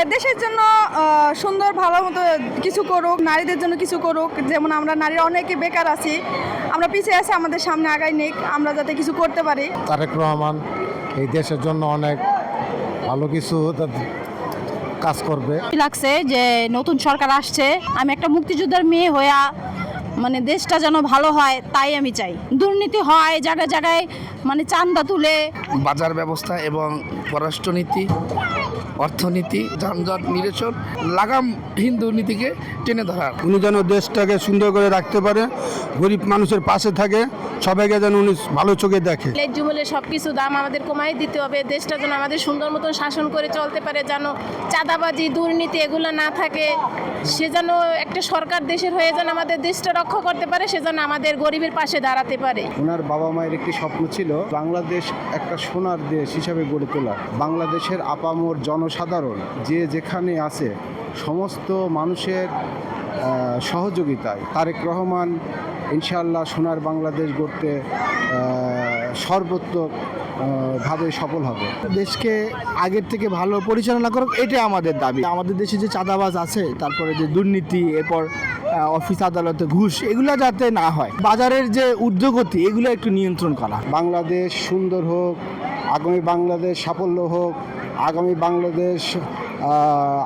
দেশের জন্য সুন্দর ভালো মতো কিছু করুক, নারীদের জন্য কিছু করুক। যেমন আমরা নারীরা অনেকে বেকার আছি, আমরা পিছিয়ে আছি, আমাদের সামনে আগাই নিক, আমরা যাতে কিছু করতে পারি। তারেক রহমান এই দেশের জন্য অনেক ভালো কিছু কাজ করবে। লাগছে যে নতুন সরকার আসছে, আমি একটা মুক্তিযোদ্ধার মেয়ে হয়ে মানে দেশটা যেন ভালো হয় তাই আমি চাই। দুর্নীতি হয় জায়গায় জায়গায়, মানে চাঁদা তুলে। বাজার ব্যবস্থা এবং পররাষ্ট্রনীতি, অর্থনীতি, যানজট নিরসন, লাগামহীন দুর্নীতিকে টেনে ধরা। উনি যেন দেশটাকে সুন্দর করে রাখতে পারে, গরিব মানুষের পাশে থাকে, সবাইকে যেন উনি ভালো চোখে দেখে। ন্যায্য মূল্যে সব কিছু দাম আমাদের কমাই দিতে হবে, দেশটা যেন আমাদের সুন্দর মতন শাসন করে চলতে পারে, যেন চাঁদাবাজি দুর্নীতি এগুলো না থাকে। সে যেন একটা সরকার দেশের হয়ে যেন আমাদের দেশটা রক্ষা করতে পারে, সে যেন আমাদের গরিবের পাশে দাঁড়াতে পারে। ওনার বাবা মায়ের একটি স্বপ্ন ছিল বাংলাদেশ একটা সোনার দেশ হিসাবে গড়ে তোলা। বাংলাদেশের আপামর জনসাধারণ যে যেখানে আছে সমস্ত মানুষের সহযোগিতায় তারেক রহমান ইনশাআল্লাহ সোনার বাংলাদেশ গড়তে সর্বোত্তম ভাবে সফল হবে। দেশকে আগের থেকে ভালো পরিচালনা করুক, এটাই আমাদের দাবি। আমাদের দেশে যে চাঁদাবাজ আছে, তারপরে যে দুর্নীতি, এরপর অফিস আদালতে ঘুষ, এগুলো যাতে না হয়। বাজারের যে ঊর্ধ্বগতি, এগুলো একটু নিয়ন্ত্রণ করা। বাংলাদেশ সুন্দর হোক, আগামী বাংলাদেশ সাফল্য হোক, আগামী বাংলাদেশ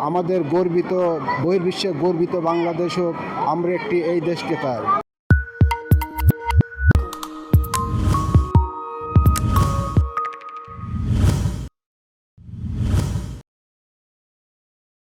আমাদের গর্বিত, বহির্বিশ্বে গর্বিত বাংলাদেশ হোক। আমরা এই দেশকে চাই।